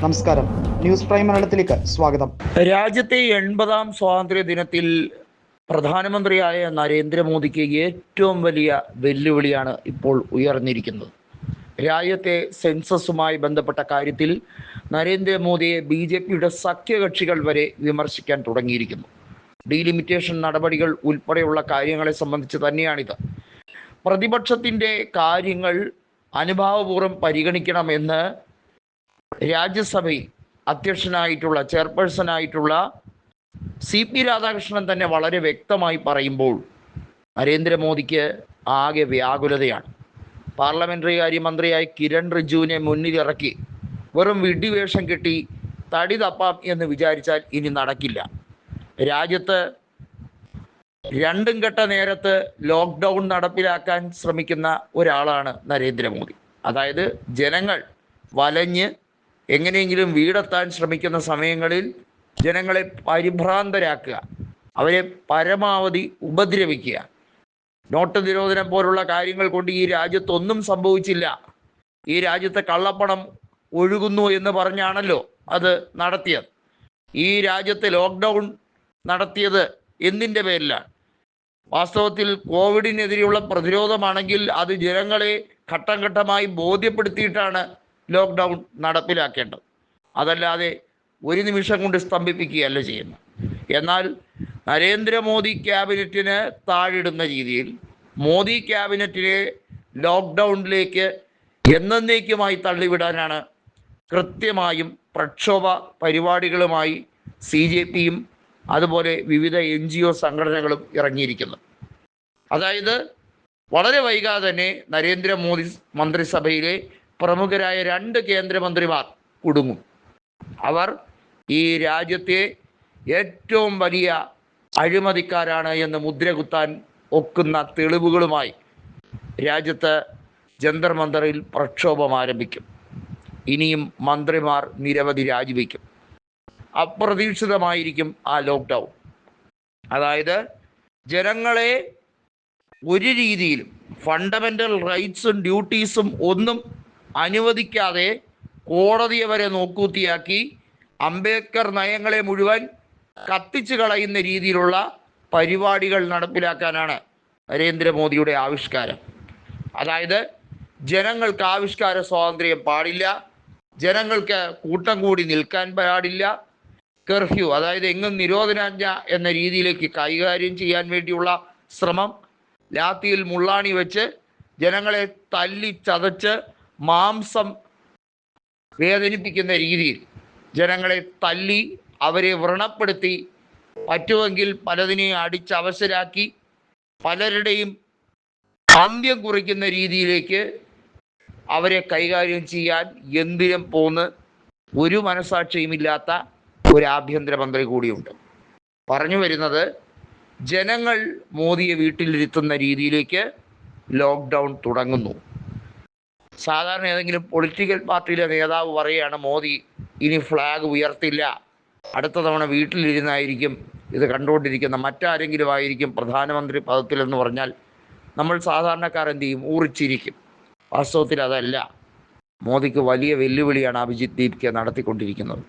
നമസ്കാരം, news prime മലയാളത്തിലേക്ക് സ്വാഗതം. രാജ്യത്തെ 80ാം സ്വാതന്ത്ര്യ ദിനത്തിൽ പ്രധാനമന്ത്രിയായ നരേന്ദ്രമോദിക്ക് ഏറ്റവും വലിയ വെല്ലുവിളിയാണ് ഇപ്പോൾ ഉയർന്നിരിക്കുന്നത്. രാജ്യത്തെ സെൻസസുമായി ബന്ധപ്പെട്ട കാര്യത്തിൽ നരേന്ദ്രമോദിയെ BJPയുടെ സഖ്യകക്ഷികൾ വരെ വിമർശിക്കാൻ തുടങ്ങിയിരിക്കുന്നു. ഡീലിമിറ്റേഷൻ നടപടികൾ ഉൾപ്പെടെയുള്ള കാര്യങ്ങളെ സംബന്ധിച്ച് തന്നെയാണിത്. പ്രതിപക്ഷത്തിൻ്റെ കാര്യങ്ങൾ അനുഭാവപൂർവ്വം പരിഗണിക്കണമെന്ന് രാജ്യസഭയിൽ അധ്യക്ഷനായിട്ടുള്ള ചെയർപേഴ്സണായിട്ടുള്ള CP രാധാകൃഷ്ണൻ തന്നെ വളരെ വ്യക്തമായി പറയുമ്പോൾ നരേന്ദ്രമോദിക്ക് ആകെ വ്യാകുലതയാണ്. പാർലമെൻ്ററി കാര്യമന്ത്രിയായ കിരൺ റിജിജുവിനെ മുന്നിലിറക്കി വെറും വിഡ്ഢിവേഷം കെട്ടി തടി തപ്പാം എന്ന് വിചാരിച്ചാൽ ഇനി നടക്കില്ല. രാജ്യത്ത് രണ്ടും കെട്ട നേരത്ത് ലോക്ക്ഡൗൺ നടപ്പിലാക്കാൻ ശ്രമിക്കുന്ന ഒരാളാണ് നരേന്ദ്രമോദി. അതായത് ജനങ്ങൾ വലഞ്ഞ് എങ്ങനെയെങ്കിലും വീടെത്താൻ ശ്രമിക്കുന്ന സമയങ്ങളിൽ ജനങ്ങളെ പരിഭ്രാന്തരാക്കുക, അവരെ പരമാവധി ഉപദ്രവിക്കുക. നോട്ട് നിരോധനം പോലുള്ള കാര്യങ്ങൾ കൊണ്ട് ഈ രാജ്യത്തൊന്നും സംഭവിച്ചില്ല, ഈ രാജ്യത്തെ കള്ളപ്പണം ഒഴുകുന്നു എന്ന് പറഞ്ഞാണല്ലോ അത് നടത്തിയത്. ഈ രാജ്യത്തെ ലോക്ക്ഡൗൺ നടത്തിയത് എന്തിൻ്റെ പേരിലാണ്? വാസ്തവത്തിൽ കോവിഡിനെതിരെയുള്ള പ്രതിരോധമാണെങ്കിൽ അത് ജനങ്ങളെ ഘട്ടം ഘട്ടമായി ബോധ്യപ്പെടുത്തിയിട്ടാണ് ലോക്ക്ഡൗൺ നടപ്പിലാക്കേണ്ടത്. അതല്ലാതെ ഒരു നിമിഷം കൊണ്ട് സ്തംഭിപ്പിക്കുകയല്ല ചെയ്യുന്നത്. എന്നാൽ നരേന്ദ്രമോദി ക്യാബിനറ്റിന് താഴിടുന്ന രീതിയിൽ മോദി ക്യാബിനറ്റിനെ ലോക്ക്ഡൗണിലേക്ക് എന്നേക്കുമായി തള്ളിവിടാനാണ് കൃത്യമായും പ്രക്ഷോഭ പരിപാടികളുമായി CJPയും അതുപോലെ വിവിധ NGO സംഘടനകളും ഇറങ്ങിയിരിക്കുന്നത്. അതായത് വളരെ വൈകാതെ തന്നെ നരേന്ദ്രമോദി മന്ത്രിസഭയിലെ പ്രമുഖരായ 2 കേന്ദ്രമന്ത്രിമാർ കുടുങ്ങും. അവർ ഈ രാജ്യത്തെ ഏറ്റവും വലിയ അഴിമതിക്കാരാണ് എന്ന് മുദ്ര കുത്താൻ ഒക്കുന്ന തെളിവുകളുമായി രാജ്യത്ത് ജന്തർ മന്ദറിൽ പ്രക്ഷോഭം ആരംഭിക്കും. ഇനിയും മന്ത്രിമാർ നിരവധി രാജിവെക്കും. അപ്രതീക്ഷിതമായിരിക്കും ആ ലോക്ക്ഡൗൺ. അതായത് ജനങ്ങളെ ഒരു രീതിയിലും ഫണ്ടമെൻ്റൽ റൈറ്റ്സും ഡ്യൂട്ടീസും ഒന്നും അനുവദിക്കാതെ കോടതിയെ വരെ നോക്കൂത്തിയാക്കി അംബേദ്കർ നയങ്ങളെ മുഴുവൻ കത്തിച്ചു കളയുന്ന രീതിയിലുള്ള പരിപാടികൾ നടപ്പിലാക്കാനാണ് നരേന്ദ്രമോദിയുടെ ആവിഷ്കാരം. അതായത് ജനങ്ങൾക്ക് ആവിഷ്കാര സ്വാതന്ത്ര്യം പാടില്ല, ജനങ്ങൾക്ക് കൂട്ടം കൂടി നിൽക്കാൻ പാടില്ല, കർഫ്യൂ അതായത് എങ്ങും നിരോധനാജ്ഞ എന്ന രീതിയിലേക്ക് കൈകാര്യം ചെയ്യാൻ വേണ്ടിയുള്ള ശ്രമം, ലാത്തിയിൽ മുള്ളാണി വെച്ച് ജനങ്ങളെ തല്ലി ചതച്ച് മാംസം വേദനിപ്പിക്കുന്ന രീതിയിൽ ജനങ്ങളെ തല്ലി അവരെ വ്രണപ്പെടുത്തി പറ്റുമെങ്കിൽ പലതിനെയും അടിച്ചവശരാക്കി പലരുടെയും അന്ത്യം കുറിക്കുന്ന രീതിയിലേക്ക് അവരെ കൈകാര്യം ചെയ്യാൻ എന്തിനും പോന്ന് ഒരു മനസാക്ഷിയുമില്ലാത്ത ഒരു ആഭ്യന്തരമന്ത്രി കൂടിയുണ്ട്. പറഞ്ഞു വരുന്നത് ജനങ്ങൾ മോദിയെ വീട്ടിലിരുത്തുന്ന രീതിയിലേക്ക് ലോക്ക്ഡൗൺ തുടങ്ങുന്നു. സാധാരണ ഏതെങ്കിലും പൊളിറ്റിക്കൽ പാർട്ടിയിലെ നേതാവ് പറയുകയാണ് മോദി ഇനി ഫ്ലാഗ് ഉയർത്തില്ല, അടുത്ത തവണ വീട്ടിലിരുന്നായിരിക്കും ഇത് കണ്ടുകൊണ്ടിരിക്കുന്ന മറ്റാരെങ്കിലും ആയിരിക്കും പ്രധാനമന്ത്രി പദത്തിലെന്ന് പറഞ്ഞാൽ നമ്മൾ സാധാരണക്കാർ എന്ത് ചെയ്യും? ഊറിച്ചിരിക്കും. വാസ്തവത്തിൽ അതല്ല. മോദിക്ക് വലിയ വെല്ലുവിളിയാണ് അഭിജിത് ദീപ്കെ നടത്തിക്കൊണ്ടിരിക്കുന്നത്.